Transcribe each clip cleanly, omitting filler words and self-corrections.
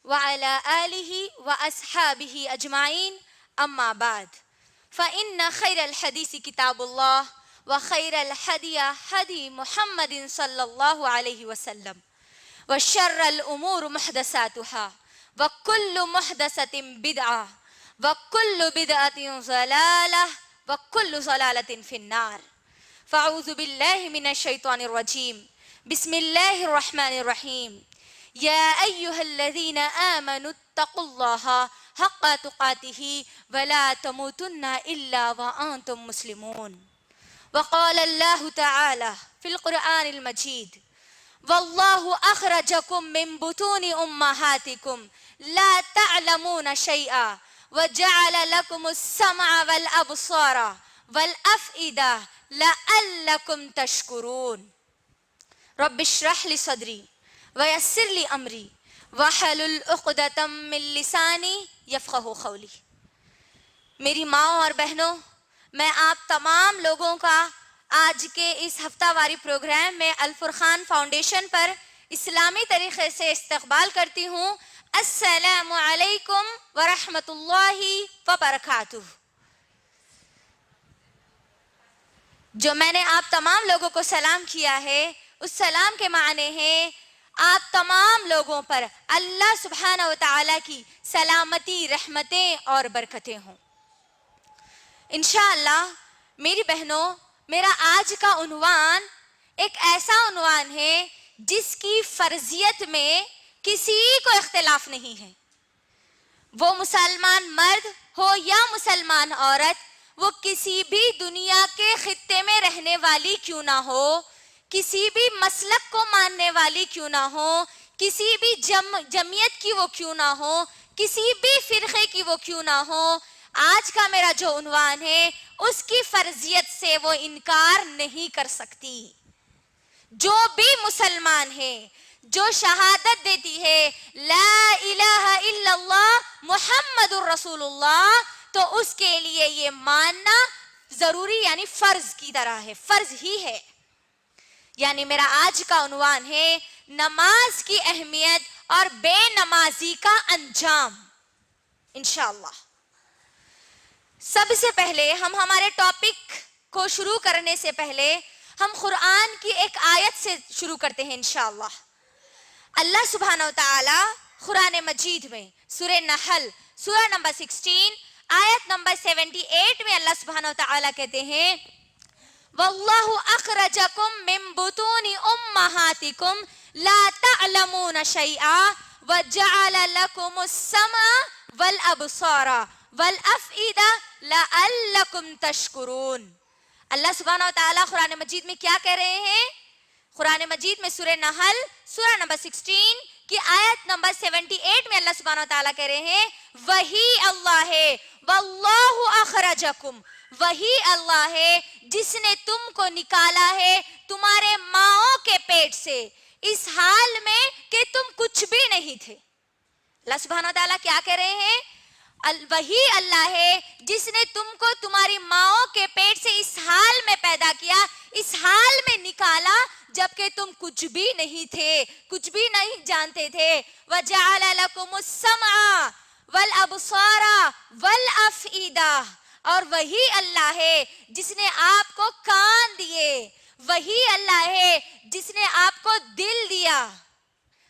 وعلى آله وأصحابه أجمعين أما بعد فإن خير الحديث كتاب الله وخير الهدي هدي محمد صلى الله عليه وسلم وشر الأمور محدثاتها وكل محدثة بدعة وكل بدعة ضلالة وكل ضلالة في النار فأعوذ بالله من الشيطان الرجيم بسم الله الرحمن الرحيم يا أيها الذين آمنوا اتقوا الله حق تقاته ولا تموتن إلا وأنتم مسلمون وقال الله تعالى في القرآن المجيد والله أخرجكم من بطون أمهاتكم لا تعلمون شيئا وجعل لكم السمع والأبصار والأفئدة لعلكم تشكرون رب اشرح لي صدري ويسر لي أمري واحلل عقدة من لساني يفقهوا قولي. میری ماں اور بہنوں، میں آپ تمام لوگوں کا آج کے اس ہفتہ واری پروگرام میں الفرقان فاؤنڈیشن پر اسلامی طریقے سے استقبال کرتی ہوں. السلام علیکم ورحمۃ اللہ وبرکاتہ. جو میں نے آپ تمام لوگوں کو سلام کیا ہے، اس سلام کے معنی ہیں آپ تمام لوگوں پر اللہ سبحانہ و تعالیٰ کی سلامتی، رحمتیں اور برکتیں ہوں. انشاءاللہ میری بہنوں، میرا آج کا عنوان ایک ایسا عنوان ہے جس کی فرضیت میں کسی کو اختلاف نہیں ہے. وہ مسلمان مرد ہو یا مسلمان عورت، وہ کسی بھی دنیا کے خطے میں رہنے والی کیوں نہ ہو، کسی بھی مسلک کو ماننے والی کیوں نہ ہو، کسی بھی جمعیت کی وہ کیوں نہ ہو، کسی بھی فرقے کی وہ کیوں نہ ہو، آج کا میرا جو عنوان ہے اس کی فرضیت سے وہ انکار نہیں کر سکتی. جو بھی مسلمان ہے، جو شہادت دیتی ہے لا الہ الا اللہ محمد الرسول اللہ، تو اس کے لیے یہ ماننا ضروری یعنی فرض کی طرح ہے، فرض ہی ہے. یعنی میرا آج کا عنوان ہے نماز کی اہمیت اور بے نمازی کا انجام انشاءاللہ. سب سے پہلے ہم ہمارے ٹاپک کو شروع کرنے سے پہلے ہم قرآن کی ایک آیت سے شروع کرتے ہیں انشاءاللہ. اللہ سبحانہ و تعالی قرآن مجید میں سورہ نحل سورہ نمبر 16 آیت نمبر 78 میں اللہ سبحانہ و تعالی کہتے ہیں واللہ اخرجکم من بطون امہاتکم لا تعلمون شیئا وجعل لکم السمع والابصار والافئدہ لعلکم تشکرون. اللہ سبحانہ و تعالی قرآن مجید میں کیا کہہ رہے ہیں؟ قرآن مجید میں سورہ نحل سورہ نمبر 16 کی آیت نمبر 78 میں اللہ سبحانہ و تعالیٰ کہہ رہے ہیں وہی اللہ ہے واللہ اخرجکم، وہی اللہ ہے جس نے تم کو نکالا ہے تمہارے ماؤں کے پیٹ سے اس حال میں کہ تم کچھ بھی نہیں تھے. اللہ سبحانہ و تعالیٰ کیا کہہ رہے ہیں؟ وہی اللہ ہے جس نے تم کو تمہاری ماؤں کے پیٹ سے اس حال میں پیدا کیا، اس حال میں نکالا جبکہ تم کچھ بھی نہیں تھے، کچھ بھی نہیں جانتے تھے. وَجَعَلَ لَكُمُ السَّمْعَ وَالْأَبْصَارَ وَالْأَفْئِدَةَ، اور وہی اللہ ہے جس نے آپ کو کان دیے، وہی اللہ ہے جس نے آپ کو دل دیا،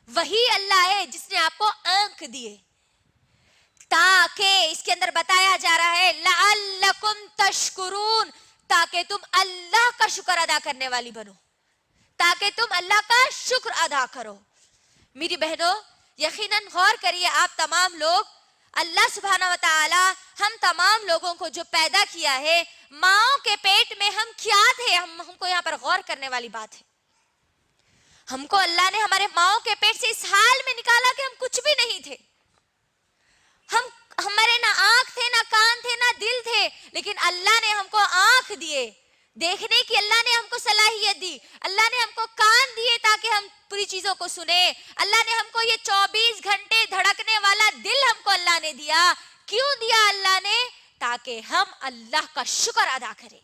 وہی اللہ ہے جس نے آپ کو آنکھ دیے، تاکہ اس کے اندر بتایا جا رہا ہے لعلکم تشکرون، تاکہ تم اللہ کا شکر ادا کرنے والی بنو، تاکہ تم اللہ کا شکر ادا کرو. میری بہنوں، یقیناً غور کریے آپ تمام لوگ، اللہ سبحانہ و تعالی ہم تمام لوگوں کو جو پیدا کیا ہے، ماؤں کے پیٹ میں ہم کیا تھے، ہم کو یہاں پر غور کرنے والی بات ہے. ہم کو اللہ نے ہمارے ماؤں کے پیٹ سے اس حال میں نکالا کہ ہم کچھ بھی نہیں تھے. ہمارے نہ آنکھ تھے، نہ کان تھے، نہ دل تھے، لیکن اللہ نے ہم کو آنکھ دیے دیکھنے کی، اللہ نے ہم کو صلاحیت دی، اللہ نے ہم کو کان دیے تاکہ ہم پوری چیزوں کو سنیں، اللہ نے ہم کو یہ 24 گھنٹے دھڑکنے والا دل ہم کو اللہ نے دیا. کیوں دیا اللہ نے؟ تاکہ ہم اللہ کا شکر ادا کریں.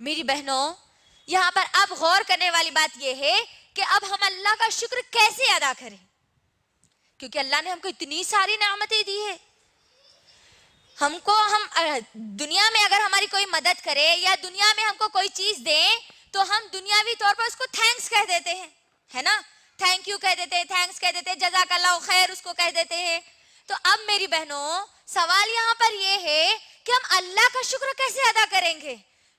میری بہنوں، یہاں پر اب غور کرنے والی بات یہ ہے کہ اب ہم اللہ کا شکر کیسے ادا کریں، کیونکہ اللہ نے ہم کو اتنی ساری نعمتیں دی ہے. ہم دنیا میں اگر ہماری کوئی مدد کرے یا دنیا میں ہم کو کوئی چیز دے تو ہم دنیاوی طور پر اس کو تھینکس کہہ دیتے ہیں, ہے نا, تھینک یو کہہ دیتے ہیں, تھینکس کہہ دیتے ہیں, جزاک اللہ خیر اس کو کہہ دیتے ہیں. تو اب میری بہنوں سوال یہاں پر یہ ہے کہ ہم اللہ کا شکر کیسے ادا کریں گے,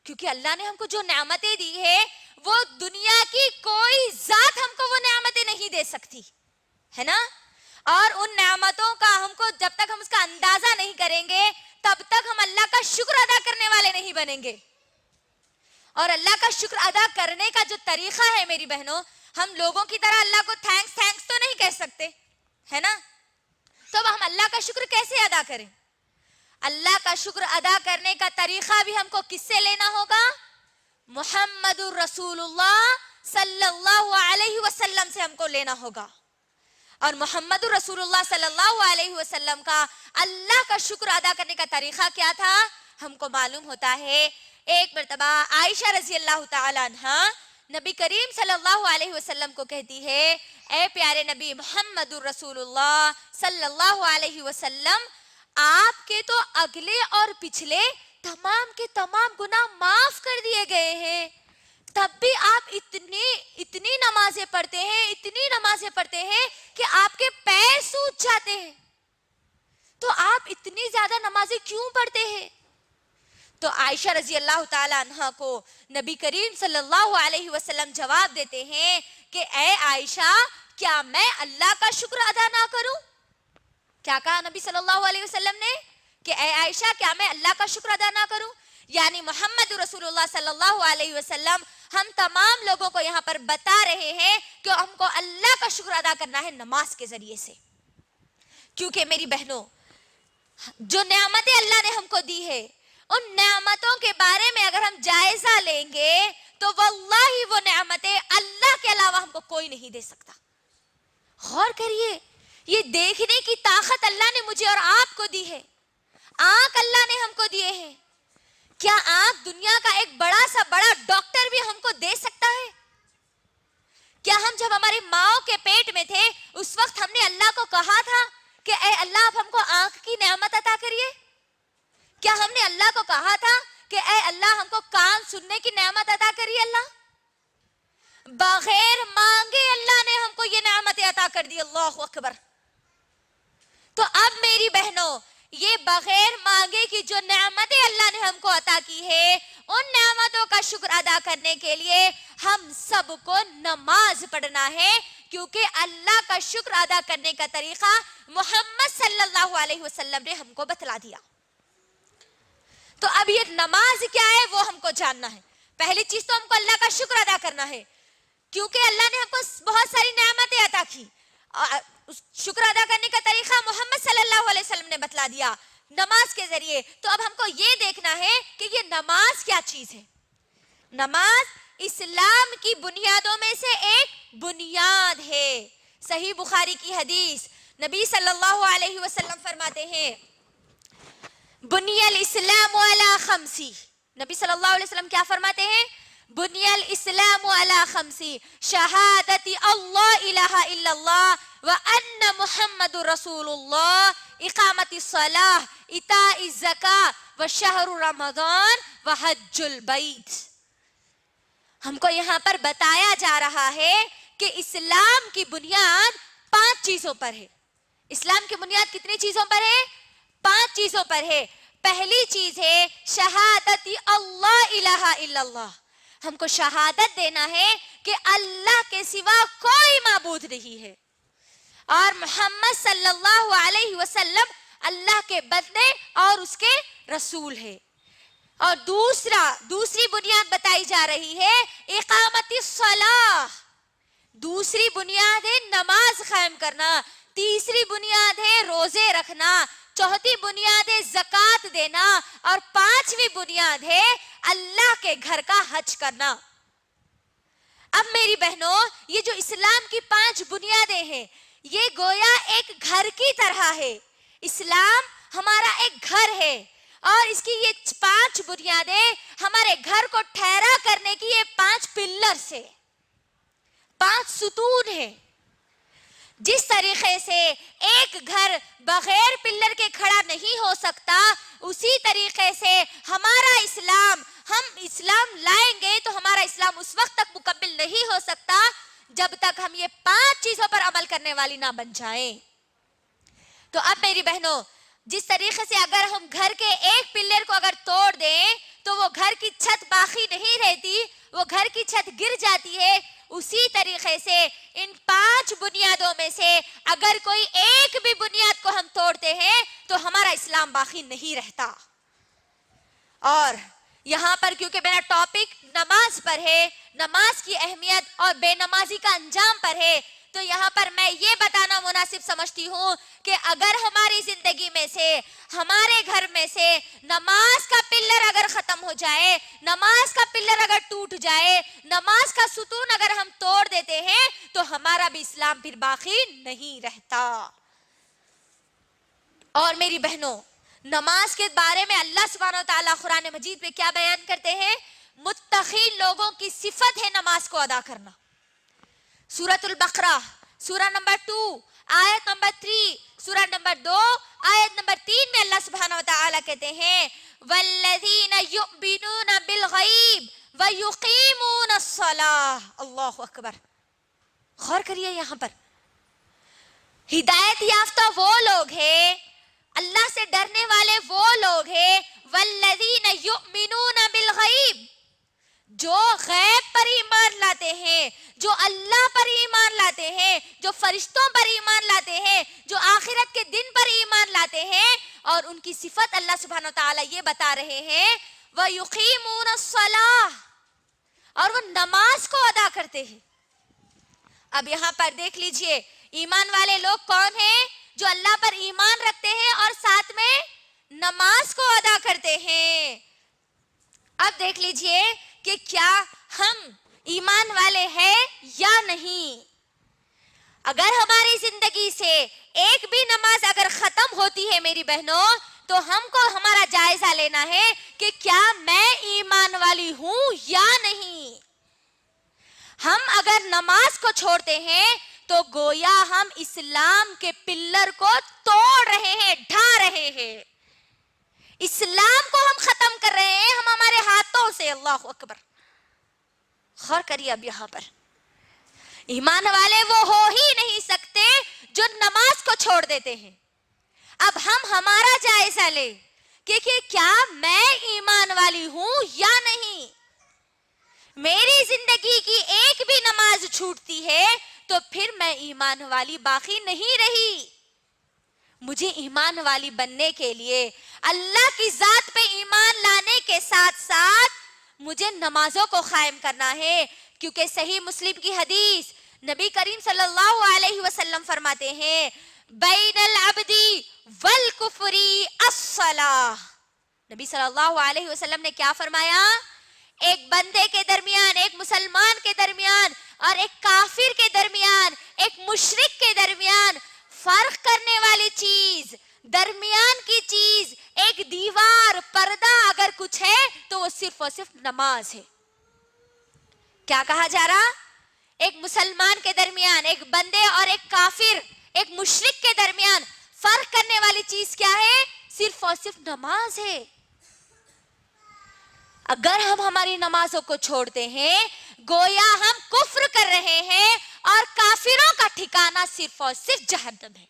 کیونکہ اللہ نے ہم کو جو نعمتیں دی ہے وہ دنیا کی کوئی ذات ہم کو وہ نعمتیں نہیں دے سکتی, ہے نا. اور ان نعمتوں کا ہم کو جب تک ہم اس کا اندازہ نہیں کریں گے تب تک ہم اللہ کا شکر ادا کرنے والے نہیں بنیں گے. اور اللہ کا شکر ادا کرنے کا جو طریقہ ہے میری بہنوں, ہم لوگوں کی طرح اللہ کو تھینکس تو نہیں کہہ سکتے, ہے نا. تو اب ہم اللہ کا شکر کیسے ادا کریں؟ اللہ کا شکر ادا کرنے کا طریقہ بھی ہم کو کس سے لینا ہوگا؟ محمد الرسول اللہ صلی اللہ علیہ وسلم سے ہم کو لینا ہوگا. اور محمد رسول اللہ صلی اللہ علیہ وسلم کا اللہ کا شکر ادا کرنے کا طریقہ کیا تھا؟ ہم کو معلوم ہوتا ہے ایک مرتبہ عائشہ رضی اللہ تعالی عنہ نبی کریم صلی اللہ علیہ وسلم کو کہتی ہے, اے پیارے نبی محمد رسول اللہ صلی اللہ علیہ وسلم, آپ کے تو اگلے اور پچھلے تمام کے تمام گناہ معاف کر دیے گئے ہیں, تب بھی آپ اتنی نمازیں پڑھتے ہیں کہ آپ کے پیر سوج جاتے ہیں. تو آپ اتنی زیادہ نمازیں کیوں پڑھتے ہیں؟ تو عائشہ رضی اللہ تعالی عنہ کو نبی کریم صلی اللہ علیہ وسلم جواب دیتے ہیں کہ اے عائشہ, کیا میں اللہ کا شکر ادا نہ کروں؟ کیا کہا نبی صلی اللہ علیہ وسلم نے کہ اے عائشہ, کیا میں اللہ کا شکر ادا نہ کروں؟ یعنی محمد رسول اللہ صلی اللہ علیہ وسلم ہم تمام لوگوں کو یہاں پر بتا رہے ہیں کہ ہم کو اللہ کا شکر ادا کرنا ہے نماز کے ذریعے سے. کیونکہ میری بہنوں جو نعمتیں اللہ نے ہم کو دی ہے ان نعمتوں کے بارے میں اگر ہم جائزہ لیں گے تو واللہ وہ نعمتیں اللہ کے علاوہ ہم کو کوئی نہیں دے سکتا. غور کریے, یہ دیکھنے کی طاقت اللہ نے مجھے اور آپ کو دی ہے, آنکھ اللہ نے ہم کو دیے ہیں. کیا آنکھ دنیا کا ایک بڑا سا بڑا ڈاکٹر بھی ہم کو دے سکتا ہے؟ کیا ہم جب ہماری ماں کے پیٹ میں تھے اس وقت ہم نے اللہ کو کہا تھا کہ اے اللہ آپ ہم کو آنکھ کی نعمت عطا کریے؟ کیا ہم نے اللہ کو کہا تھا کہ اے اللہ ہم کو کان سننے کی نعمت عطا کریے؟ اللہ بغیر مانگے اللہ نے ہم کو یہ نعمت عطا کر دی. اللہ اکبر. تو اب میری بہنوں یہ بغیر مانگے کی جو نعمتیں اللہ نے ہم کو عطا کی ہے ان نعمتوں کا شکر ادا کرنے کے لیے ہم سب کو نماز پڑھنا ہے, کیونکہ اللہ کا شکر ادا کرنے کا طریقہ محمد صلی اللہ علیہ وسلم نے ہم کو بتلا دیا. تو اب یہ نماز کیا ہے وہ ہم کو جاننا ہے. پہلی چیز تو ہم کو اللہ کا شکر ادا کرنا ہے, کیونکہ اللہ نے ہم کو بہت ساری نعمتیں عطا کی. شکر ادا کرنے کا طریقہ محمد صلی اللہ علیہ وسلم نے بتلا دیا نماز کے ذریعے. تو اب ہم کو یہ دیکھنا ہے کہ یہ نماز کیا چیز ہے. نماز اسلام کی بنیادوں میں سے ایک بنیاد ہے. صحیح بخاری کی حدیث, نبی صلی اللہ علیہ وسلم فرماتے ہیں بنی الاسلام علی خمسی. نبی صلی اللہ علیہ وسلم کیا فرماتے ہیں؟ بنی الاسلام علی خمسی شہادت اللہ الہ الا اللہ وان محمد رسول اللہ اقامت الصلاۃ ایتاء الزکاۃ وشہر رمضان وحج البیت. ہم کو یہاں پر بتایا جا رہا ہے کہ اسلام کی بنیاد 5 چیزوں پر ہے. اسلام کی بنیاد کتنی چیزوں پر ہے؟ 5 چیزوں پر ہے. پہلی چیز ہے شہادت اللہ الہ الا اللہ. ہم کو شہادت دینا ہے کہ اللہ کے سوا کوئی معبود نہیں ہے اور محمد صلی اللہ علیہ وسلم اللہ کے بندے اور اس کے رسول ہے. اور دوسری بنیاد بتائی جا رہی ہے اقامت الصلاۃ. دوسری بنیاد ہے نماز قائم کرنا. تیسری بنیاد ہے روزے رکھنا. چوتھی بنیاد ہے زکوٰۃ دینا. اور 5ویں بنیاد ہے اللہ کے گھر کا حج کرنا. اب میری بہنوں یہ جو اسلام کی 5 بنیادیں ہیں یہ گویا ایک گھر کی طرح ہے. اسلام ہمارا ایک گھر ہے اور اس کی یہ 5 بنیادیں ہمارے گھر کو ٹھہرا کرنے کی یہ 5 پلرز ہے, 5 ستون ہیں. جس طریقے سے گھر بغیر پلر کے کھڑا نہیں ہو سکتا، اسی طریقے سے ہمارا اسلام، ہم اسلام لائیں گے تو ہمارا اسلام اس وقت تک مکمل نہیں ہو سکتا جب تک ہم یہ 5 چیزوں پر عمل کرنے والی نہ بن جائیں۔ تو اب میری بہنوں، جس طریقے سے اگر ہم گھر کے ایک پلر کو اگر توڑ دیں تو وہ گھر کی چھت باقی نہیں رہتی، وہ گھر کی چھت گر جاتی ہے، اسی طریقے سے ان 5 بنیادوں میں سے اگر کوئی ایک بھی بنیاد کو ہم توڑتے ہیں تو ہمارا اسلام باقی نہیں رہتا۔ اور یہاں پر کیونکہ میرا ٹاپک نماز پر ہے، نماز کی اہمیت اور بے نمازی کا انجام پر ہے، تو یہاں پر میں یہ بتانا مناسب سمجھتی ہوں کہ اگر ہماری زندگی میں سے، ہمارے گھر میں سے نماز کا پلر اگر ختم ہو جائے، نماز کا پلر اگر ٹوٹ جائے، نماز کا ستون اگر ہم توڑ دیتے ہیں تو ہمارا بھی اسلام پھر باقی نہیں رہتا۔ اور میری بہنوں، نماز کے بارے میں اللہ سبحانہ وتعالیٰ قرآن مجید میں کیا بیان کرتے ہیں؟ متقی لوگوں کی صفت ہے نماز کو ادا کرنا۔ سورۃ البقرہ سورہ نمبر 2 آیت نمبر 3، سورہ نمبر 2 آیت نمبر 3 میں اللہ سبحانہ وتعالیٰ کہتے ہیں والذین یؤمنون بالغیب ویقیمون الصلاۃ۔ اللہ اکبر، غور کریے، یہاں پر ہدایت یافتہ وہ لوگ ہیں، اللہ سے ڈرنے والے وہ لوگ ہیں، والذین یؤمنون بالغیب، جو غیب پر ایمان لاتے ہیں، جو اللہ پر ایمان لاتے ہیں، جو فرشتوں پر ایمان لاتے ہیں، جو آخرت کے دن پر ایمان لاتے ہیں۔ اور ان کی صفت اللہ سبحانہ وتعالیٰ یہ بتا رہے ہیں وَيُقِيمُونَ الصَّلَاةَ، اور وہ نماز کو ادا کرتے ہیں۔ اب یہاں پر دیکھ لیجئے، ایمان والے لوگ کون ہیں؟ جو اللہ پر ایمان رکھتے ہیں اور ساتھ میں نماز کو ادا کرتے ہیں۔ اب دیکھ لیجئے کہ کیا ہم ایمان والے ہیں یا نہیں۔ اگر ہماری زندگی سے ایک بھی نماز اگر ختم ہوتی ہے میری بہنوں، تو ہم کو ہمارا جائزہ لینا ہے کہ کیا میں ایمان والی ہوں یا نہیں۔ ہم اگر نماز کو چھوڑتے ہیں تو گویا ہم اسلام کے پلر کو توڑ رہے ہیں، ڈھا رہے ہیں، اسلام کو ہم ختم کر رہے ہیں ہم ہمارے ہاتھوں سے۔ اللہ اکبر، غور کریے اب یہاں پر، ایمان والے وہ ہو ہی نہیں سکتے جو نماز کو چھوڑ دیتے ہیں۔ اب ہم ہمارا جائزہ لیں کہ کیا میں ایمان والی ہوں یا نہیں۔ میری زندگی کی ایک بھی نماز چھوٹتی ہے تو پھر میں ایمان والی باقی نہیں رہی۔ مجھے ایمان والی بننے کے لیے اللہ کی ذات پہ ایمان لانے کے ساتھ ساتھ مجھے نمازوں کو قائم کرنا ہے، کیونکہ صحیح مسلم کی حدیث نبی کریم صلی اللہ علیہ وسلم فرماتے ہیں بین العبد والکفر الصلاۃ۔ نبی صلی اللہ علیہ وسلم نے کیا فرمایا؟ ایک بندے کے درمیان، ایک مسلمان کے درمیان اور ایک کافر کے درمیان، ایک مشرک کے درمیان فرق کرنے والی چیز، درمیان کی چیز، ایک دیوار، پردہ اگر کچھ ہے تو وہ صرف اور صرف نماز ہے۔ کیا کہا جا رہا؟ ایک مسلمان کے درمیان، ایک بندے اور ایک کافر، ایک مشرک کے درمیان فرق کرنے والی چیز کیا ہے؟ صرف اور صرف نماز ہے۔ اگر ہم ہماری نمازوں کو چھوڑتے ہیں گویا ہم کفر کر رہے ہیں، اور کافروں کا ٹھکانہ صرف اور صرف جہنم ہے۔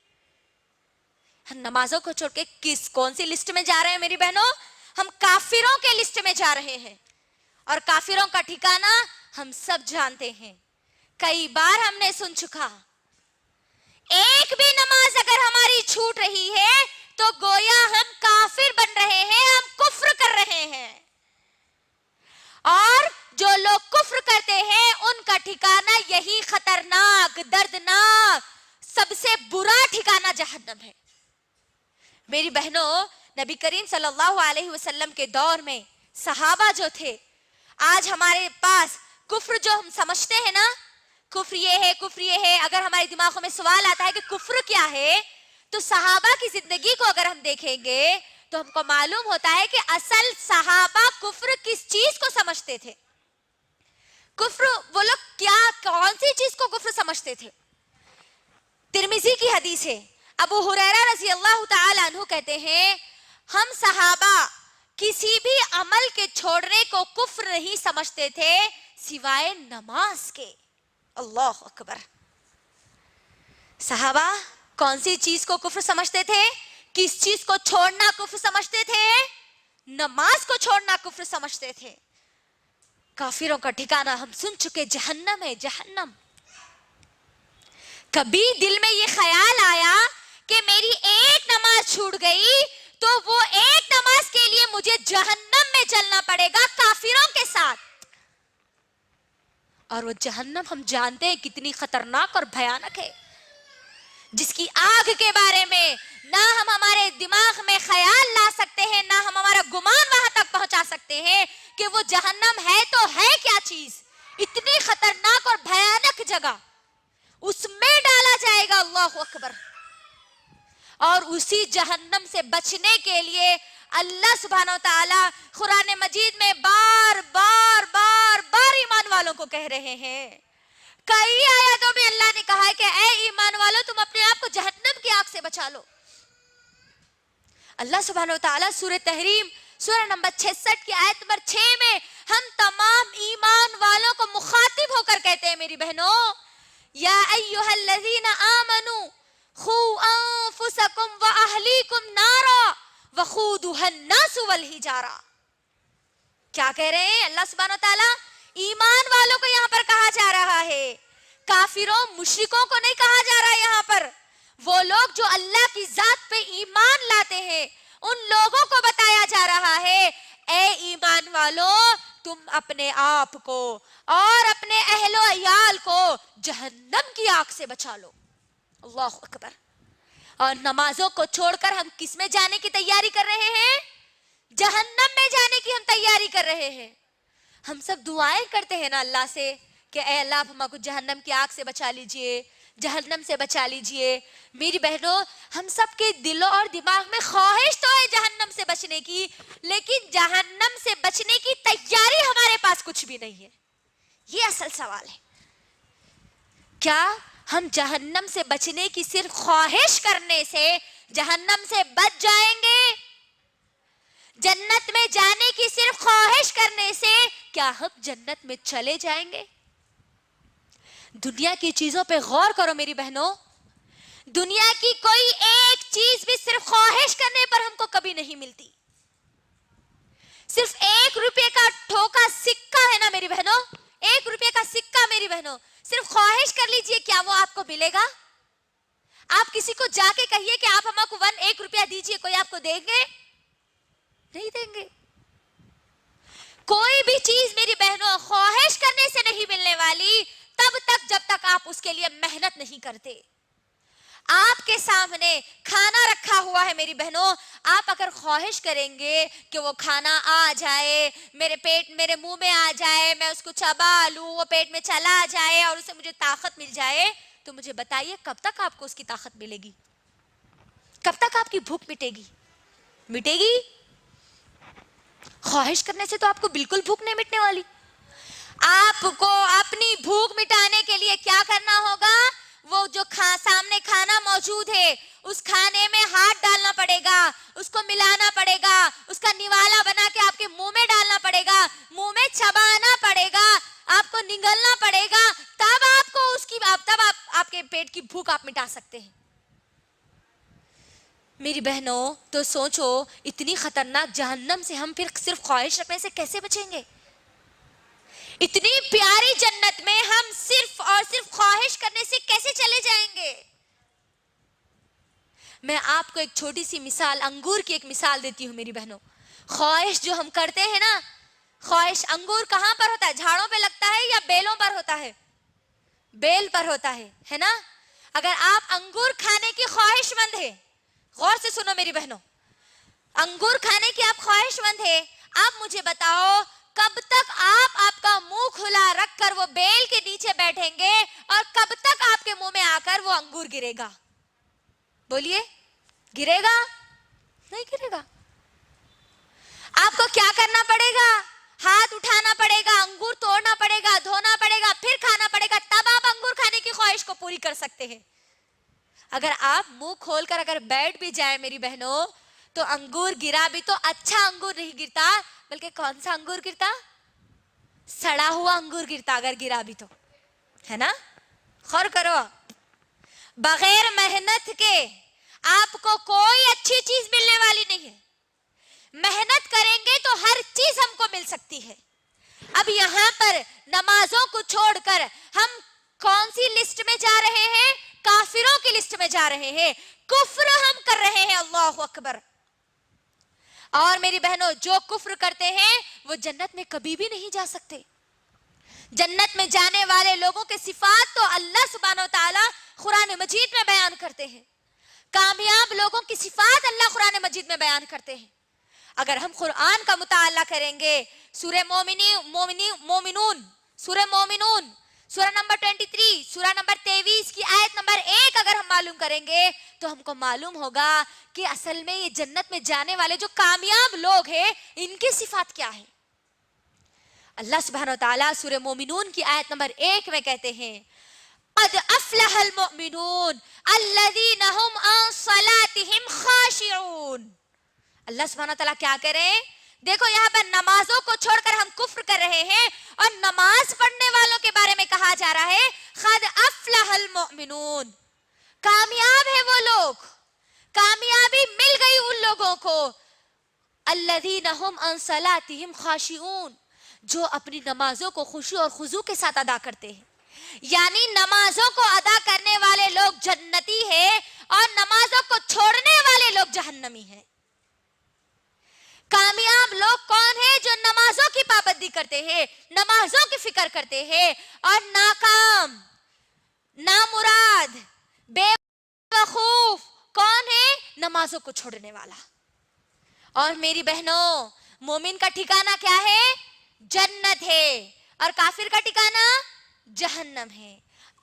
ہم نمازوں کو چھوڑ کے کون سی لسٹ میں جا رہے ہیں میری بہنوں؟ ہم کافروں کے لسٹ میں جا رہے ہیں، اور کافروں کا ٹھکانہ ہم سب جانتے ہیں، کئی بار ہم نے سن چکا۔ ایک بھی نماز اگر ہماری چھوٹ رہی ہے تو گویا ہم کافر بن رہے ہیں، ہم کفر کر رہے ہیں۔ اور جو لوگ کفر کرتے ہیں ان کا ٹھکانہ یہی خطرناک، دردناک، سب سے برا ٹھکانہ جہنم ہے۔ میری بہنوں، نبی کریم صلی اللہ علیہ وسلم کے دور میں صحابہ جو تھے، آج ہمارے پاس کفر جو ہم سمجھتے ہیں نا، کفر یہ ہے، کفر یہ ہے، اگر ہمارے دماغوں میں سوال آتا ہے کہ کفر کیا ہے، تو صحابہ کی زندگی کو اگر ہم دیکھیں گے تو ہم کو معلوم ہوتا ہے کہ اصل صحابہ کفر کس چیز کو سمجھتے تھے۔ کفر وہ لوگ کون سی چیز کو کفر سمجھتے تھے؟ ترمذی کی حدیث ہے، ابو ہریرہ رضی اللہ تعالی عنہ کہتے ہیں ہم صحابہ کسی بھی عمل کے چھوڑنے کو کفر نہیں سمجھتے تھے سوائے نماز کے. اللہ اکبر. صحابہ کون سی چیز کو کفر سمجھتے تھے؟ کس چیز کو چھوڑنا کفر سمجھتے تھے؟ نماز کو چھوڑنا کفر سمجھتے تھے. کافروں کا ٹھکانہ ہم سن چکے جہنم ہے، جہنم. کبھی دل میں یہ خیال آیا کہ میری ایک نماز چھوٹ گئی تو وہ ایک نماز کے لیے مجھے جہنم میں چلنا پڑے گا کافروں کے ساتھ؟ اور وہ جہنم ہم جانتے ہیں کتنی خطرناک اور بھیانک ہے، جس کی آگ کے بارے میں نہ ہم ہمارے دماغ میں خیال لا سکتے ہیں، نہ ہم ہمارا گمان وہاں تک پہنچا سکتے ہیں کہ وہ جہنم ہے تو ہے کیا چیز. اتنی خطرناک اور بھیانک جگہ اس میں ڈالا جائے گا. اللہ اکبر. اور اسی جہنم سے بچنے کے لیے اللہ سبحانہ وتعالی قرآن مجید میں بار بار بار بار ایمان والوں کو کہہ رہے ہیں. کئی آیاتوں میں اللہ نے کہا ہے کہ اے ایمان والو تم اپنے آپ کو جہنم کی آگ سے بچا لو. اللہ سبحانہ وتعالی سورہ تحریم سورہ نمبر 66 کی آیت نمبر 6 میں ہم تمام ایمان والوں کو مخاطب ہو کر کہتے ہیں میری بہنوں یا ایھا الذین آمنوا قوا انفسکم واہلیکم نارا وقودھا الناس والحجارہ. کیا کہہ رہے ہیں اللہ سبحانہ وتعالی؟ ایمان والوں کو یہاں پر کہا جا رہا ہے، کافروں مشرکوں کو نہیں کہا جا رہا ہے. یہاں پر وہ لوگ جو اللہ کی ذات پہ ایمان لاتے ہیں ان لوگوں کو بتایا جا رہا ہے اے ایمان والو تم اپنے آپ کو اور اپنے اہل و عیال کو جہنم کی آگ سے بچا لو. اللہ اکبر. اور نمازوں کو چھوڑ کر ہم کس میں جانے کی تیاری کر رہے ہیں؟ جہنم میں جانے کی ہم تیاری کر رہے ہیں. ہم سب دعائیں کرتے ہیں نا اللہ سے کہ اے اللہ آپ ہم کو جہنم کی آگ سے بچا لیجئے، جہنم سے بچا لیجئے. میری بہنوں ہم سب کے دلوں اور دماغ میں خواہش تو ہے جہنم سے بچنے کی، لیکن جہنم سے بچنے کی تیاری ہمارے پاس کچھ بھی نہیں ہے. یہ اصل سوال ہے. کیا ہم جہنم سے بچنے کی صرف خواہش کرنے سے جہنم سے بچ جائیں گے؟ جنت میں جانے کی صرف خواہش کرنے سے کیا ہم جنت میں چلے جائیں گے؟ دنیا کی چیزوں پہ غور کرو میری بہنوں. دنیا کی کوئی ایک چیز بھی صرف خواہش کرنے پر ہم کو کبھی نہیں ملتی. صرف 1 روپے کا ٹھوکا سکہ ہے نا میری بہنوں، 1 روپے کا سکہ میری بہنوں، صرف خواہش کر لیجئے کیا وہ آپ کو ملے گا؟ آپ کسی کو جا کے کہیے کہ آپ ہم کو 1 روپیہ دیجئے، کوئی آپ کو دیں گے؟ نہیں دیں گے. کوئی بھی چیز میری بہنوں خواہش کرنے سے نہیں ملنے والی تب تک جب تک آپ اس کے لیے محنت نہیں کرتے. آپ کے سامنے کھانا رکھا ہوا ہے میری بہنوں، آپ اگر خواہش کریں گے کہ وہ کھانا آ جائے میرے منہ میں آ جائے، میں اس کو چبا لوں، وہ پیٹ میں چلا جائے اور اسے مجھے طاقت مل جائے، تو مجھے بتائیے کب تک آپ کو اس کی طاقت ملے گی؟ کب تک آپ کی بھوک مٹے گی؟ مٹے گی؟ خواہش کرنے سے تو آپ کو بالکل بھوک نہیں مٹنے والی. آپ کو اپنی بھوک مٹانے کے لیے کیا کرنا ہوگا؟ وہ جو سامنے کھانا موجود ہے اس کھانے میں ہاتھ ڈالنا پڑے گا، اس کو ملانا پڑے گا، اس کا نوالا بنا کے آپ کے منہ میں ڈالنا پڑے گا، منہ میں چبانا پڑے گا، آپ کو نگلنا پڑے گا، تب آپ کو آپ کے پیٹ کی بھوک آپ مٹا سکتے ہیں. میری بہنوں تو سوچو اتنی خطرناک جہنم سے ہم پھر صرف خواہش رکھنے سے کیسے بچیں گے؟ اتنی پیاری جنت میں ہم صرف اور صرف خواہش کرنے سے کیسے چلے جائیں گے؟ میں آپ کو ایک چھوٹی سی مثال، انگور کی ایک مثال دیتی ہوں میری بہنوں. خواہش جو ہم کرتے ہیں نا، خواہش انگور کہاں پر ہوتا ہے؟ جھاڑوں پہ لگتا ہے یا بیلوں پر ہوتا ہے؟ بیل پر ہوتا ہے نا. اگر آپ انگور کھانے کی خواہش مند ہے، غور سے سنو میری بہنوں، انگور کھانے کی آپ خواہش مند ہے، آپ مجھے بتاؤ کب تک آپ کا منہ کھلا رکھ کر وہ بیل کے نیچے بیٹھیں گے اور کب تک آپ کے منہ میں آ کر وہ انگور گرے گا؟ بولیے، گرے گا؟ نہیں گرے گا. آپ کو کیا کرنا پڑے گا؟ ہاتھ اٹھانا پڑے گا، انگور توڑنا پڑے گا، دھونا پڑے گا، پھر کھانا پڑے گا، تب آپ انگور کھانے کی خواہش کو پوری کر سکتے ہیں. اگر آپ منہ کھول کر اگر بیٹھ بھی جائیں میری بہنوں تو انگور گرا بھی تو اچھا انگور نہیں گرتا بلکہ کون سا انگور گرتا؟ سڑا ہوا انگور گرتا اگر گرا بھی تو، ہے نا؟ غور کرو، بغیر محنت کے آپ کو کوئی اچھی چیز ملنے والی نہیں ہے. محنت کریں گے تو ہر چیز ہم کو مل سکتی ہے. اب یہاں پر نمازوں کو چھوڑ کر ہم کون سی لسٹ میں جا رہے ہیں؟ کافروں کی لسٹ میں جا رہے ہیں. کفر ہم کر رہے ہیں. اللہ اکبر. اور میری بہنوں جو کفر کرتے ہیں وہ جنت میں کبھی بھی نہیں جا سکتے. جنت میں جانے والے لوگوں کے صفات تو اللہ سبحانہ و تعالی قرآن مجید میں بیان کرتے ہیں. کامیاب لوگوں کی صفات اللہ قرآن مجید میں بیان کرتے ہیں. اگر ہم قرآن کا مطالعہ کریں گے سورہ مومنون، سورہ مومنون، سورہ نمبر 23، سورہ نمبر 23 کی آیت نمبر 1 اگر ہم معلوم کریں گے تو ہم کو معلوم ہوگا کہ اصل میں یہ جنت میں جانے والے جو کامیاب لوگ ہیں ان کی صفات کیا ہے. اللہ سبحانہ وتعالی سورہ مومنون کی آیت نمبر 1 میں کہتے ہیں قد افلح المؤمنون الذین هم عن صلاتهم خاشعون. اللہ سبحانہ وتعالی کیا کہہ رہے ہیں؟ دیکھو یہاں پر نمازوں کو چھوڑ کر ہم کفر کر رہے ہیں اور نماز پڑھنے والوں کے بارے میں کہا جا رہا ہے قد افلح المؤمنون. کامیاب ہے وہ لوگ، کامیابی مل گئی ان لوگوں کو الذین هم عن صلاتهم خاشعون، جو اپنی نمازوں کو خشوع اور خضوع کے ساتھ ادا کرتے ہیں. یعنی نمازوں کو ادا کرنے والے لوگ جنتی ہیں اور نمازوں کو چھوڑنے والے لوگ جہنمی ہیں. کامیاب لوگ کون ہیں؟ جو نمازوں کی پابندی کرتے ہیں، نمازوں کی فکر کرتے ہیں. اور ناکام، نامراد، بے وقوف کون ہے؟ نمازوں کو چھوڑنے والا. اور میری بہنوں مومن کا ٹھکانہ کیا ہے؟ جنت ہے. اور کافر کا ٹھکانہ جہنم ہے.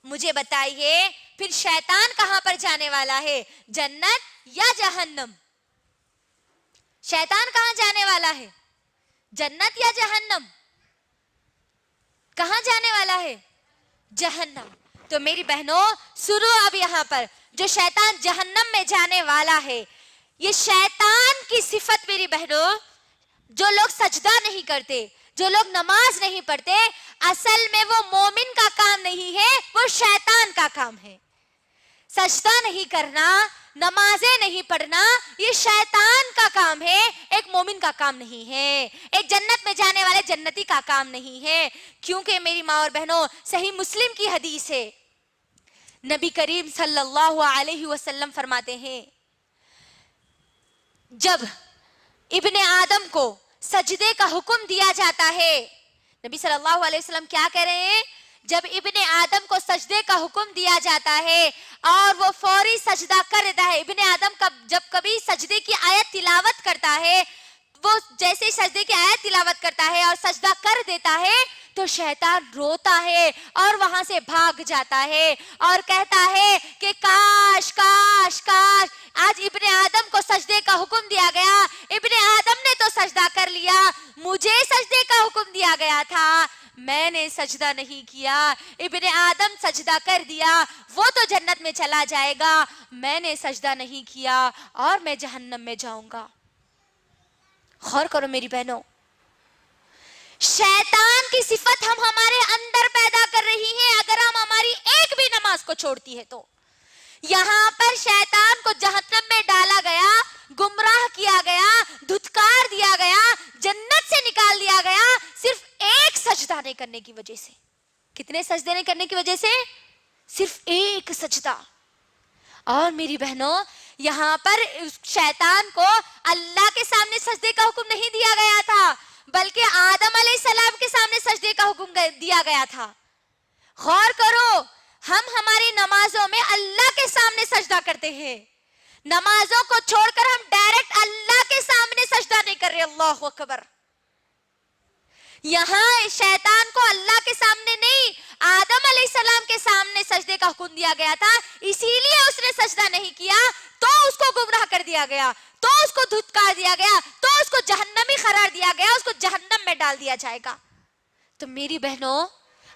مجھے بتائیے پھر شیطان کہاں پر جانے والا ہے؟ جنت یا جہنم؟ شیطان کہاں جانے والا ہے؟ جنت یا جہنم؟ کہاں جانے والا ہے؟ جہنم. تو میری بہنوں سنو اب یہاں پر جو شیطان جہنم میں جانے والا ہے، یہ شیطان کی صفت میری بہنوں، جو لوگ سجدہ نہیں کرتے، جو لوگ نماز نہیں پڑھتے، اصل میں وہ مومن کا کام نہیں ہے، وہ شیطان کا کام ہے. سجدہ نہیں کرنا، نمازیں نہیں پڑھنا، یہ شیطان کا کام ہے، ایک مومن کا کام نہیں ہے، ایک جنت میں جانے والے جنتی کا کام نہیں ہے. کیونکہ میری ماں اور بہنوں صحیح مسلم کی حدیث ہے، نبی کریم صلی اللہ علیہ وسلم فرماتے ہیں جب ابن آدم کو سجدے کا حکم دیا جاتا ہے، نبی صلی اللہ علیہ وسلم کیا کہہ رہے ہیں؟ جب ابن آدم کو سجدے کا حکم دیا جاتا ہے اور وہ فوری سجدہ کر دیتا ہے. ابن آدم جب کبھی سجدے کی آیت تلاوت کرتا ہے، وہ جیسے ہی سجدے کی آیت تلاوت کرتا ہے اور سجدہ کر دیتا ہے تو شیطان روتا ہے اور وہاں سے بھاگ جاتا ہے اور کہتا ہے کہ کاش کاش کاش آج ابن آدم کو سجدے کا حکم دیا گیا، ابن آدم نے تو سجدہ کر لیا، مجھے سجدے کا حکم دیا گیا تھا، میں نے سجدہ نہیں کیا. ابن آدم سجدہ کر دیا، وہ تو جنت میں چلا جائے گا، میں نے سجدہ نہیں کیا اور میں جہنم میں جاؤں گا. غور کرو میری بہنوں، شیطان کی صفت ہم ہمارے اندر پیدا کر رہی ہیں اگر ہم ہماری ایک بھی نماز کو چھوڑتی ہے تو. یہاں پر شیطان کو جہنم میں ڈالا گیا، گمراہ کیا گیا، دھتکار دیا گیا، جنت سے نکال دیا گیا صرف ایک سجدہ نہیں کرنے کی وجہ سے. کتنے سجدے نہیں کرنے کی وجہ سے؟ صرف ایک سجدہ. اور میری بہنوں یہاں پر شیطان کو اللہ کے سامنے سجدے کا حکم نہیں دیا گیا تھا بلکہ آدم علیہ السلام کے سامنے سجدے کا حکم دیا گیا تھا. غور کرو، ہم ہماری نمازوں میں اللہ کے سامنے سجدہ کرتے ہیں، نمازوں کو چھوڑ کر ہم ڈائریکٹ اللہ کے سامنے سجدہ نہیں کر رہے. اللہ اکبر. یہاں شیطان کو اللہ کے سامنے نہیں، آدم علیہ السلام کے سامنے سجدے کا حکم دیا گیا تھا، اسی لیے اس نے سجدہ نہیں کیا تو اس کو گمراہ کر دیا گیا، تو اس کو دھتکار دیا گیا، تو اس کو جہنمی قرار دیا گیا، اس کو جہنم میں ڈال دیا جائے گا. تو میری بہنوں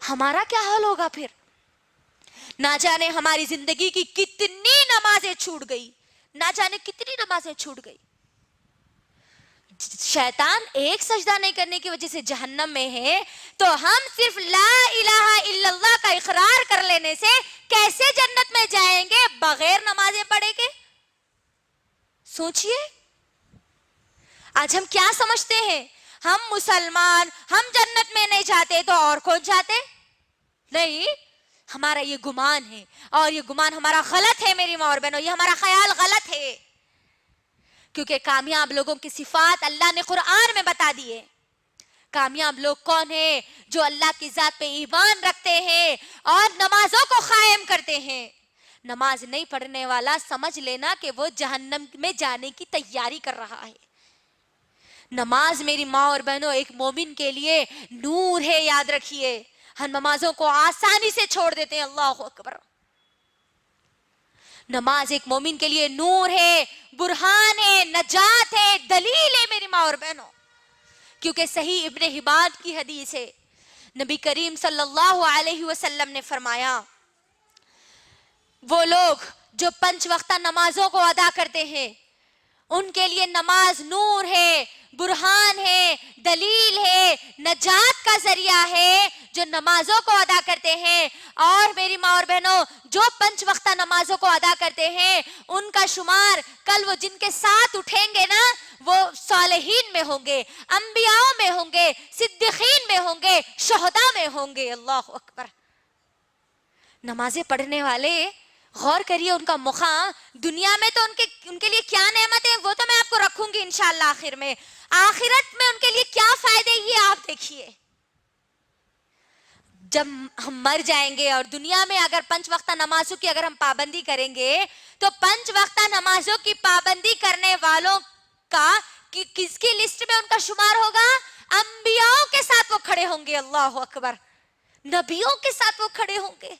ہمارا کیا حال ہوگا پھر؟ نہ جانے ہماری زندگی کی کتنی نمازیں چھوٹ گئی، نہ جانے کتنی نمازیں چھوٹ گئی. شیطان ایک سجدہ نہیں کرنے کی وجہ سے جہنم میں ہے، تو ہم صرف لا الہ الا اللہ کا اقرار کر لینے سے کیسے جنت میں جائیں گے بغیر نمازیں پڑھے کے؟ سوچئے. آج ہم کیا سمجھتے ہیں؟ ہم مسلمان، ہم جنت میں نہیں جاتے تو اور کون جاتے؟ نہیں، ہمارا یہ گمان ہے، اور یہ گمان ہمارا غلط ہے میری ماں اور بہنوں، یہ ہمارا خیال غلط ہے. کیونکہ کامیاب لوگوں کی صفات اللہ نے قرآن میں بتا دیے. کامیاب لوگ کون ہیں؟ جو اللہ کی ذات پہ ایمان رکھتے ہیں اور نمازوں کو قائم کرتے ہیں. نماز نہیں پڑھنے والا سمجھ لینا کہ وہ جہنم میں جانے کی تیاری کر رہا ہے. نماز میری ماں اور بہنوں ایک مومن کے لیے نور ہے، یاد رکھیے. ہم نمازوں کو آسانی سے چھوڑ دیتے ہیں. اللہ اکبر. نماز ایک مومن کے لیے نور ہے، برہان ہے، نجات ہے، دلیل ہے میری ماں اور بہنوں. کیونکہ صحیح ابن حبان کی حدیث ہے، نبی کریم صلی اللہ علیہ وسلم نے فرمایا وہ لوگ جو 5 وقتہ نمازوں کو ادا کرتے ہیں ان کے لیے نماز نور ہے، برہان ہے، دلیل ہے، نجات کا ذریعہ ہے جو نمازوں کو ادا کرتے ہیں. اور میری ماں اور بہنوں، جو 5 وقتہ نمازوں کو ادا کرتے ہیں ان کا شمار کل وہ جن کے ساتھ اٹھیں گے نا، وہ صالحین میں ہوں گے، انبیاء میں ہوں گے، صدیقین میں ہوں گے، شہداء میں ہوں گے. اللہ اکبر. نمازیں پڑھنے والے غور کریے، ان کا مقام دنیا میں تو ان کے لیے کیا نعمت ہے وہ تو میں آپ کو رکھوں گی انشاءاللہ آخر میں. آخرت میں ان کے لیے کیا فائدے یہ آپ دیکھیے. جب ہم مر جائیں گے اور دنیا میں اگر 5 وقتہ نمازوں کی اگر ہم پابندی کریں گے تو 5 وقتہ نمازوں کی پابندی کرنے والوں کا کس کی لسٹ میں ان کا شمار ہوگا؟ انبیاء کے ساتھ وہ کھڑے ہوں گے. اللہ اکبر. نبیوں کے ساتھ وہ کھڑے ہوں گے.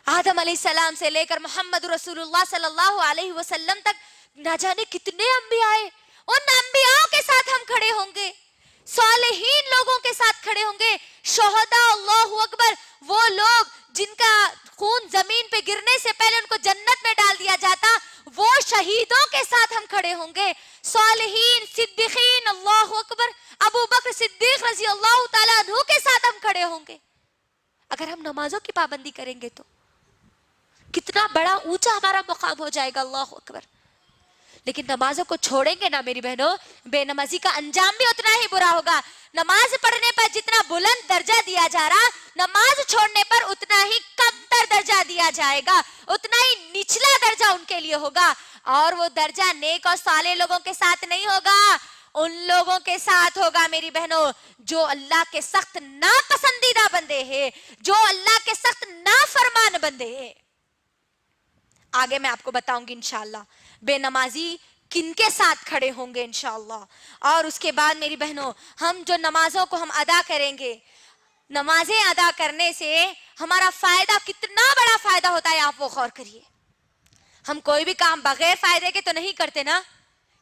آدم علیہ السلام سے لے کر محمد رسول اللہ صلی اللہ علیہ وسلم تک نہ جانے کتنے انبیاء آئے. ان انبیاء کے ساتھ ہم کھڑے ہوں گے، صالحین لوگوں کے ساتھ کھڑے ہوں گے، شہداء. اللہ اکبر. وہ لوگ جن کا خون زمین پہ گرنے سے پہلے ان کو جنت میں ڈال دیا جاتا، وہ شہیدوں کے ساتھ ہم کھڑے ہوں گے، صالحین، صدیقین. اللہ اکبر. ابو بکر صدیق رضی اللہ تعالیٰ عنہ کے ساتھ ہم کھڑے ہوں گے. اگر ہم نمازوں کی پابندی کریں گے تو کتنا بڑا اونچا ہمارا مقام ہو جائے گا. اللہ اکبر. لیکن نمازوں کو چھوڑیں گے نا میری بہنوں، بے نمازی کا انجام بھی اتنا ہی برا ہوگا. نماز پڑھنے پر جتنا بلند درجہ دیا جا رہا، نماز چھوڑنے پر اتنا ہی کمتر درجہ دیا جائے گا، اتنا ہی نچلا درجہ ان کے لیے ہوگا. اور وہ درجہ نیک اور صالح لوگوں کے ساتھ نہیں ہوگا، ان لوگوں کے ساتھ ہوگا میری بہنوں جو اللہ کے سخت ناپسندیدہ بندے ہیں، جو اللہ کے سخت نافرمان بندے ہیں. آگے میں آپ کو بتاؤں گی انشاءاللہ بے نمازی کن کے ساتھ کھڑے ہوں گے انشاءاللہ. اور اس کے بعد میری بہنوں، ہم جو نمازوں کو ہم ادا کریں گے، نمازیں ادا کرنے سے ہمارا فائدہ کتنا بڑا فائدہ ہوتا ہے آپ وہ غور کریے. ہم کوئی بھی کام بغیر فائدے کے تو نہیں کرتے نا.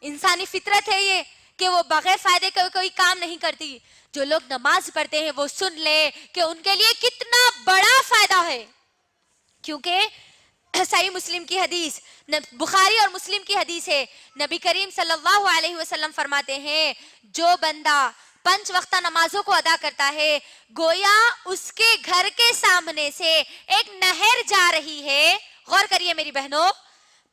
انسانی فطرت ہے یہ کہ وہ بغیر فائدے کے کوئی کام نہیں کرتی. جو لوگ نماز پڑھتے ہیں وہ سن لے کہ ان کے لیے کتنا بڑا فائدہ ہے. کیونکہ صحیح مسلم کی حدیث، بخاری اور مسلم کی حدیث ہے، نبی کریم صلی اللہ علیہ وسلم فرماتے ہیں جو بندہ 5 وقتہ نمازوں کو ادا کرتا ہے گویا اس کے گھر کے سامنے سے ایک نہر جا رہی ہے. غور کریے میری بہنوں،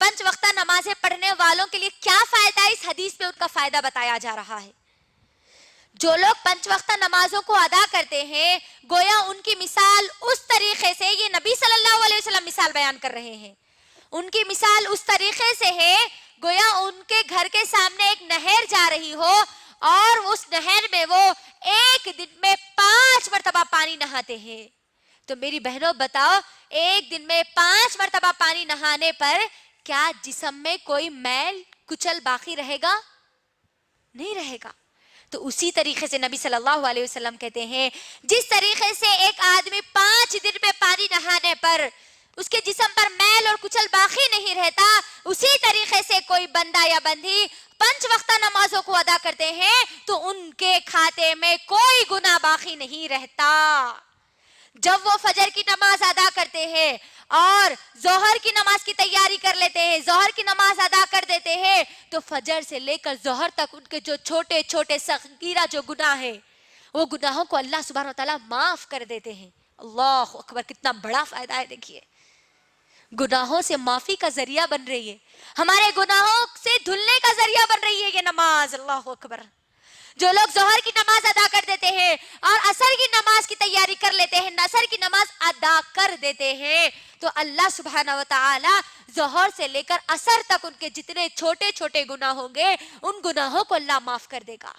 5 وقتہ نمازیں پڑھنے والوں کے لیے کیا فائدہ ہے، اس حدیث میں ان کا فائدہ بتایا جا رہا ہے. جو لوگ 5 وقتہ نمازوں کو ادا کرتے ہیں گویا ان کی مثال اس طریقے سے، یہ نبی صلی اللہ علیہ وسلم مثال بیان کر رہے ہیں، ان کی مثال اس طریقے سے ہے گویا ان کے گھر کے سامنے ایک نہر جا رہی ہو اور اس نہر میں وہ ایک دن میں 5 مرتبہ پانی نہاتے ہیں. تو میری بہنوں بتاؤ، ایک دن میں 5 مرتبہ پانی نہانے پر کیا جسم میں کوئی میل کچل باقی رہے گا؟ نہیں رہے گا. تو اسی طریقے سے نبی صلی اللہ علیہ وسلم کہتے ہیں جس طریقے سے ایک آدمی 5 دن میں پانی نہانے پر اس کے جسم پر میل اور کچل باقی نہیں رہتا، اسی طریقے سے کوئی بندہ یا بندی 5 وقتہ نمازوں کو ادا کرتے ہیں تو ان کے کھاتے میں کوئی گناہ باقی نہیں رہتا. جب وہ فجر کی نماز ادا کرتے ہیں اور ظہر کی نماز کی تیاری کر لیتے ہیں, ظہر کی نماز ادا کر دیتے ہیں, تو فجر سے لے کر ظہر تک ان کے جو چھوٹے چھوٹے صغیرہ جو گناہ ہیں وہ گناہوں کو اللہ سبحانہ وتعالیٰ معاف کر دیتے ہیں. اللہ اکبر, کتنا بڑا فائدہ ہے. دیکھیے, گناہوں سے معافی کا ذریعہ بن رہی ہے, ہمارے گناہوں سے دھلنے کا ذریعہ بن رہی ہے یہ نماز. اللہ اکبر. جو لوگ ظہر کی نماز ادا کر دیتے ہیں اور عصر کی نماز کی تیاری کر لیتے ہیں, عصر کی نماز ادا کر دیتے ہیں, تو اللہ سبحانہ وتعالی ظہر سے لے کر عصر تک ان کے جتنے چھوٹے چھوٹے گناہ ہوں گے ان گناہوں کو اللہ معاف کر دے گا.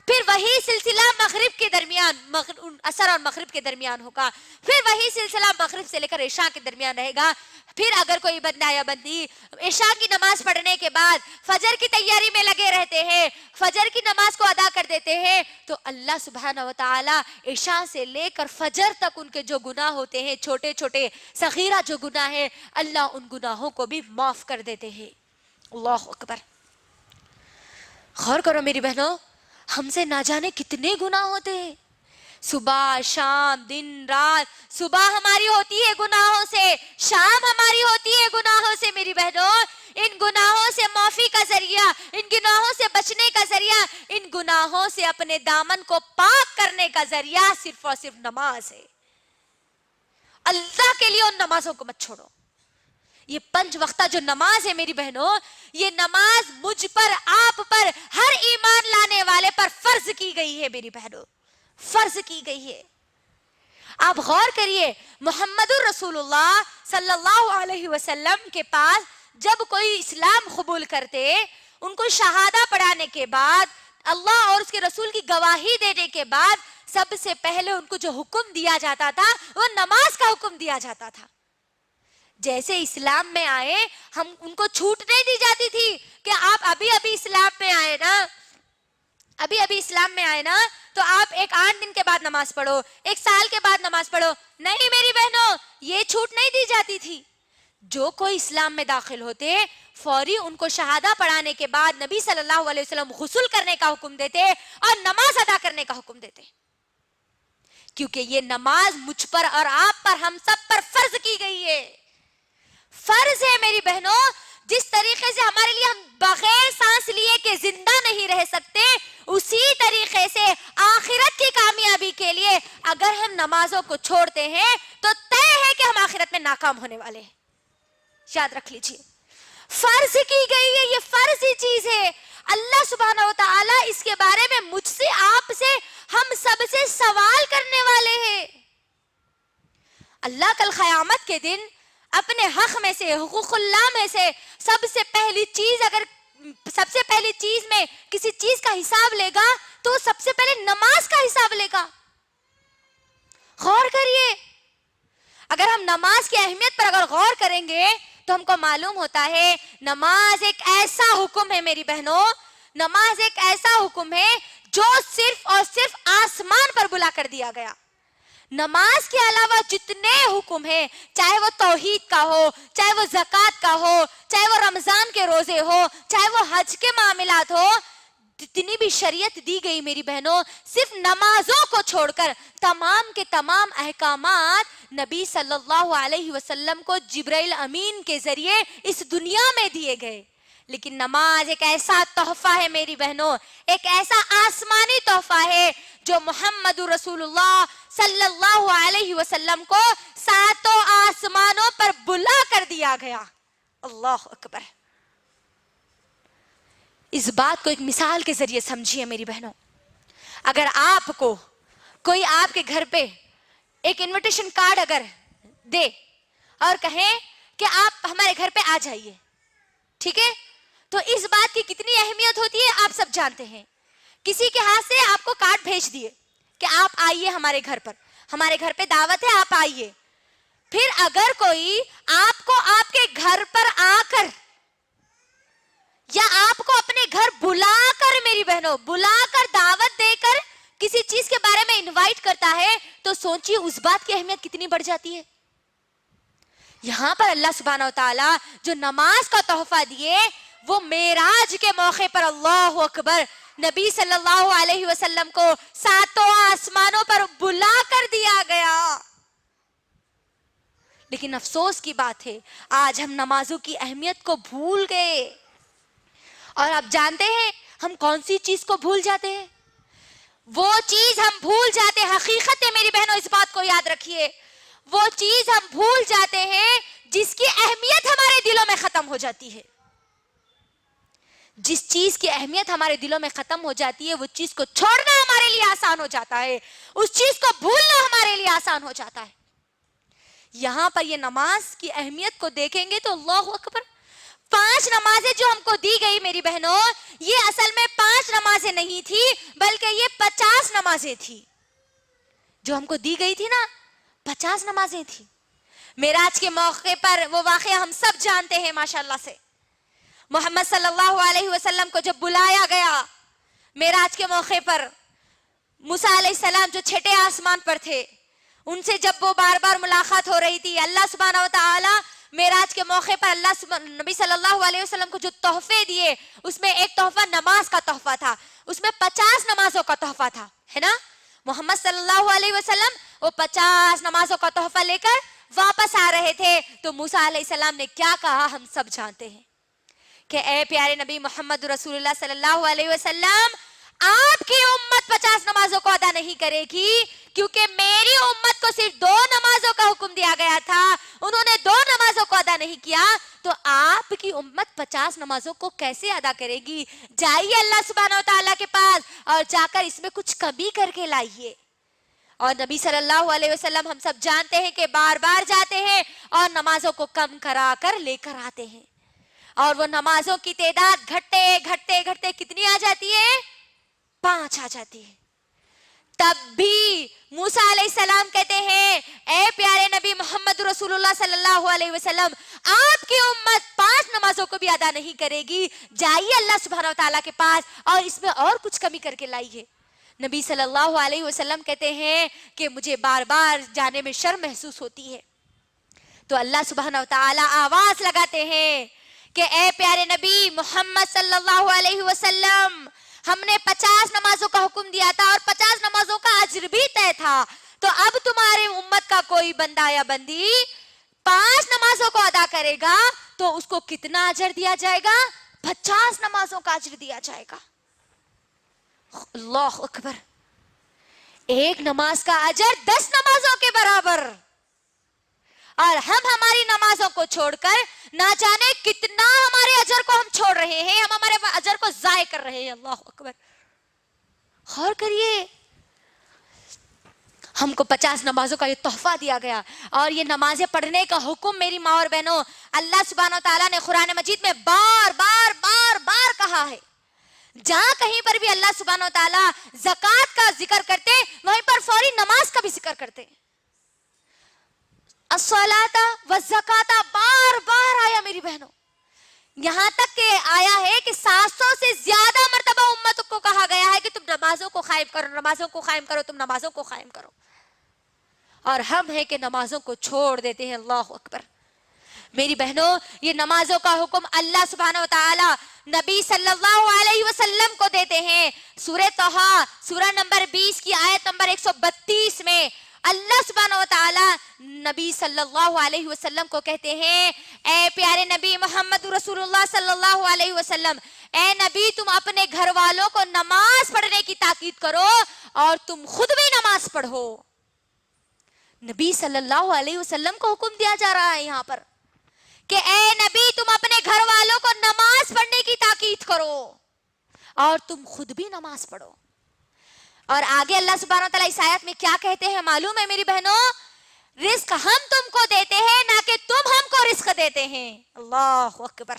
پھر وہی سلسلہ مغرب کے درمیان, عصر اور مغرب کے درمیان ہوگا. پھر وہی سلسلہ مغرب سے لے کر عشاء کے درمیان رہے گا. پھر اگر کوئی بندہ یا بندی عشاء کی نماز پڑھنے کے بعد فجر کی تیاری میں لگے رہتے ہیں, فجر کی نماز کو ادا کر دیتے ہیں, تو اللہ سبحانہ وتعالی عشاء سے لے کر فجر تک ان کے جو گناہ ہوتے ہیں, چھوٹے چھوٹے صغیرہ جو گناہ ہیں, اللہ ان گناہوں کو بھی معاف کر دیتے ہیں. اللہ اکبر. غور کرو میری بہنوں, ہم سے نہ جانے کتنے گناہ ہوتے ہیں, صبح شام دن رات. صبح ہماری ہوتی ہے گناہوں سے, شام ہماری ہوتی ہے گناہوں سے. میری بہنوں, ان گناہوں سے معافی کا ذریعہ, ان گناہوں سے بچنے کا ذریعہ, ان گناہوں سے اپنے دامن کو پاک کرنے کا ذریعہ صرف اور صرف نماز ہے. اللہ کے لیے ان نمازوں کو مت چھوڑو. یہ 5 وقتہ جو نماز ہے میری بہنوں, یہ نماز مجھ پر, آپ پر, ہر ایمان لانے والے پر فرض کی گئی ہے میری بہنوں, فرض کی گئی ہے. آپ غور کریے, محمد الرسول اللہ صلی اللہ علیہ وسلم کے پاس جب کوئی اسلام قبول کرتے, ان کو شہادہ پڑھانے کے بعد, اللہ اور اس کے رسول کی گواہی دینے کے بعد, سب سے پہلے ان کو جو حکم دیا جاتا تھا وہ نماز کا حکم دیا جاتا تھا. جیسے اسلام میں آئے, ہم ان کو چھوٹ نہیں دی جاتی تھی کہ آپ ابھی اسلام میں آئے نا, ابھی اسلام میں آئے نا, تو آپ 8 دن کے بعد نماز پڑھو, 1 سال کے بعد نماز پڑھو. نہیں میری بہنوں, یہ چھوٹ نہیں دی جاتی تھی. جو کوئی اسلام میں داخل ہوتے, فوری ان کو شہادہ پڑھانے کے بعد نبی صلی اللہ علیہ وسلم غسل کرنے کا حکم دیتے اور نماز ادا کرنے کا حکم دیتے, کیونکہ یہ نماز مجھ پر اور آپ پر, ہم سب پر فرض کی گئی ہے. فرض ہے میری بہنوں. جس طریقے سے ہمارے لیے ہم بغیر سانس لیے کہ زندہ نہیں رہ سکتے, اسی طریقے سے آخرت کی کامیابی کے لیے اگر ہم نمازوں کو چھوڑتے ہیں تو طے ہے کہ ہم آخرت میں ناکام ہونے والے ہیں. یاد رکھ لیجئے, فرض کی گئی ہے, یہ فرضی چیز ہے. اللہ سبحانہ وتعالی اس کے بارے میں مجھ سے, آپ سے, ہم سب سے سوال کرنے والے ہیں. اللہ کل قیامت کے دن اپنے حق میں سے, حقوق اللہ میں سے سب سے پہلی چیز میں کسی چیز کا حساب لے گا تو سب سے پہلے نماز کا حساب لے گا. غور کریے, اگر ہم نماز کی اہمیت پر اگر غور کریں گے تو ہم کو معلوم ہوتا ہے نماز ایک ایسا حکم ہے میری بہنوں, نماز ایک ایسا حکم ہے جو صرف اور صرف آسمان پر بلا کر دیا گیا. نماز کے علاوہ جتنے حکم ہیں, چاہے وہ توحید کا ہو, چاہے وہ زکوٰۃ کا ہو, چاہے وہ رمضان کے روزے ہو, چاہے وہ حج کے معاملات ہو, جتنی بھی شریعت دی گئی میری بہنوں, صرف نمازوں کو چھوڑ کر تمام کے تمام احکامات نبی صلی اللہ علیہ وسلم کو جبرائیل امین کے ذریعے اس دنیا میں دیے گئے. لیکن نماز ایک ایسا تحفہ ہے میری بہنوں, ایک ایسا آسمانی تحفہ ہے جو محمد رسول اللہ صلی اللہ علیہ وسلم کو 7 آسمانوں پر بلا کر دیا گیا. اللہ اکبر. اس بات کو ایک مثال کے ذریعے سمجھیے میری بہنوں. اگر آپ کو کوئی آپ کے گھر پہ ایک انویٹیشن کارڈ اگر دے اور کہیں کہ آپ ہمارے گھر پہ آ جائیے, ٹھیک ہے, تو اس بات کی کتنی اہمیت ہوتی ہے آپ سب جانتے ہیں. کسی کے ہاتھ سے آپ کو کارڈ بھیج دیے کہ آپ آئیے ہمارے گھر پر, ہمارے گھر پہ دعوت ہے, آپ آئیے. پھر اگر کوئی آپ کو آپ کے گھر پر آ کر یا آپ کو اپنے گھر بلا کر میری بہنوں, بلا کر دعوت دے کر کسی چیز کے بارے میں انوائٹ کرتا ہے, تو سوچیے اس بات کی اہمیت کتنی بڑھ جاتی ہے. یہاں پر اللہ سبحانہ وتعالی جو نماز کا تحفہ دیے, وہ معراج کے موقع پر, اللہ اکبر, نبی صلی اللہ علیہ وسلم کو ساتوں آسمانوں پر بلا کر دیا گیا. لیکن افسوس کی بات ہے آج ہم نمازوں کی اہمیت کو بھول گئے. اور آپ جانتے ہیں ہم کون سی چیز کو بھول جاتے ہیں؟ وہ چیز ہم بھول جاتے ہیں، حقیقت ہے میری بہنوں اس بات کو یاد رکھیے، وہ چیز ہم بھول جاتے ہیں جس کی اہمیت ہمارے دلوں میں ختم ہو جاتی ہے. جس چیز کی اہمیت ہمارے دلوں میں ختم ہو جاتی ہے وہ چیز کو چھوڑنا ہمارے لیے آسان ہو جاتا ہے، اس چیز کو بھولنا ہمارے لیے آسان ہو جاتا ہے. یہاں پر یہ نماز کی اہمیت کو دیکھیں گے تو اللہ اکبر، 5 نمازیں جو ہم کو دی گئی میری بہنوں، یہ اصل میں 5 نمازیں نہیں تھی بلکہ یہ 50 نمازیں تھی. جو ہم کو دی گئی تھی نا 50 نمازیں تھی. معراج کے موقع پر وہ واقعہ ہم سب جانتے ہیں ماشاءاللہ سے. محمد صلی اللہ علیہ وسلم کو جب بلایا گیا معراج کے موقع پر، موسیٰ علیہ السلام جو چھٹے آسمان پر تھے ان سے جب وہ بار بار ملاقات ہو رہی تھی، اللہ سبحانہ و تعالی معراج کے موقع پر نبی صلی اللہ علیہ وسلم کو جو تحفے دیے اس میں ایک تحفہ نماز کا تحفہ تھا، اس میں 50 نمازوں کا تحفہ تھا، ہے نا. محمد صلی اللہ علیہ وسلم وہ 50 نمازوں کا تحفہ لے کر واپس آ رہے تھے تو موسیٰ علیہ السلام نے کیا کہا ہم سب جانتے ہیں کہ اے پیارے نبی محمد رسول اللہ صلی اللہ علیہ وسلم، آپ کی امت 50 نمازوں کو ادا نہیں کرے گی کیونکہ میری امت کو صرف 2 نمازوں کا حکم دیا گیا تھا، انہوں نے 2 نمازوں کو ادا نہیں کیا، تو آپ کی امت 50 نمازوں کو کیسے ادا کرے گی؟ جائیے اللہ سبحانہ و تعالیٰ کے پاس اور جا کر اس میں کچھ کمی کر کے لائیے. اور نبی صلی اللہ علیہ وسلم ہم سب جانتے ہیں کہ بار بار جاتے ہیں اور نمازوں کو کم کرا کر لے کر آتے ہیں، اور وہ نمازوں کی تعداد گھٹتے گھٹتے گھٹتے کتنی آ جاتی ہے؟ 5 آ جاتی ہے. تب بھی موسیٰ علیہ السلام کہتے ہیں اے پیارے نبی محمد رسول اللہ صلی اللہ علیہ وسلم، آپ کی امت 5 نمازوں کو بھی ادا نہیں کرے گی، جائیے اللہ سبحانہ و تعالیٰ کے پاس اور اس میں اور کچھ کمی کر کے لائیے. نبی صلی اللہ علیہ وسلم کہتے ہیں کہ مجھے بار بار جانے میں شرم محسوس ہوتی ہے. تو اللہ سبحانہ و تعالیٰ آواز لگاتے ہیں کہ اے پیارے نبی محمد صلی اللہ علیہ وسلم، ہم نے 50 نمازوں کا حکم دیا تھا اور 50 نمازوں کا اجر بھی طے تھا، تو اب تمہارے امت کا کوئی بندہ یا بندی 5 نمازوں کو ادا کرے گا تو اس کو کتنا اجر دیا جائے گا؟ 50 نمازوں کا اجر دیا جائے گا. اللہ اکبر، ایک نماز کا اجر 10 نمازوں کے برابر، اور ہم ہماری نمازوں کو چھوڑ کر نہ جانے کتنا ہمارے اجر کو ہم چھوڑ رہے ہیں، ہم ہمارے اجر کو ضائع کر رہے ہیں. اللہ اکبر، غور کریے، ہم کو 50 نمازوں کا یہ تحفہ دیا گیا اور یہ نمازیں پڑھنے کا حکم میری ماں اور بہنوں اللہ سبحانہ و تعالیٰ نے قرآن مجید میں بار بار بار بار کہا ہے. جہاں کہیں پر بھی اللہ سبحانہ و تعالیٰ زکوٰۃ کا ذکر کرتے وہیں پر فوری نماز کا بھی ذکر کرتے. الصلاۃ والزکاۃ بار بار آیا میری بہنوں، یہاں تک کہ آیا ہے کہ 700 سے زیادہ مرتبہ امت کو کہا گیا ہے کہ تم نمازوں کو قائم کرو، نمازوں کو قائم کرو، تم نمازوں کو قائم کرو. اور ہم ہیں کہ نمازوں کو چھوڑ دیتے ہیں. اللہ اکبر. میری بہنوں، یہ نمازوں کا حکم اللہ سبحانہ و تعالی نبی صلی اللہ علیہ وسلم کو دیتے ہیں. سورہ طہ سورہ نمبر 20 کی آیت نمبر 132 میں اللہ سبحانہ و تعالی نبی صلی اللہ علیہ وسلم کو کہتے ہیں اے پیارے نبی محمد رسول اللہ صلی اللہ علیہ وسلم، اے نبی تم اپنے گھر والوں کو نماز پڑھنے کی تاکید کرو اور تم خود بھی نماز پڑھو. نبی صلی اللہ علیہ وسلم کو حکم دیا جا رہا ہے یہاں پر کہ اے نبی تم اپنے گھر والوں کو نماز پڑھنے کی تاکید کرو اور تم خود بھی نماز پڑھو. اور آگے اللہ سبحانہ وتعالی اس آیت میں کیا کہتے ہیں معلوم ہے میری بہنوں؟ رزق ہم تم کو دیتے ہیں نہ کہ تم ہم کو رزق دیتے ہیں. اللہ اکبر.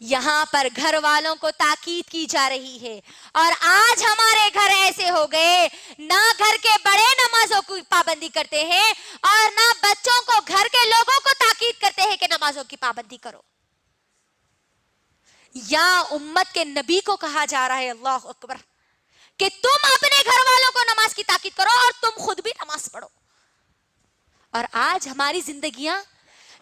یہاں پر گھر والوں کو تاکید کی جا رہی ہے اور آج ہمارے گھر ایسے ہو گئے نہ گھر کے بڑے نمازوں کی پابندی کرتے ہیں اور نہ بچوں کو گھر کے لوگوں کو تاکید کرتے ہیں کہ نمازوں کی پابندی کرو. یا امت کے نبی کو کہا جا رہا ہے اللہ اکبر کہ تم اپنے گھر والوں کو نماز کی تاکید کرو اور تم خود بھی نماز پڑھو. اور آج ہماری زندگیاں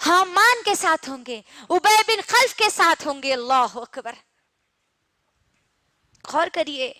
حامان کے ساتھ ہوں گے, ابی بن خلف کے ساتھ ہوں گے. اللہ اکبر. غور کریے,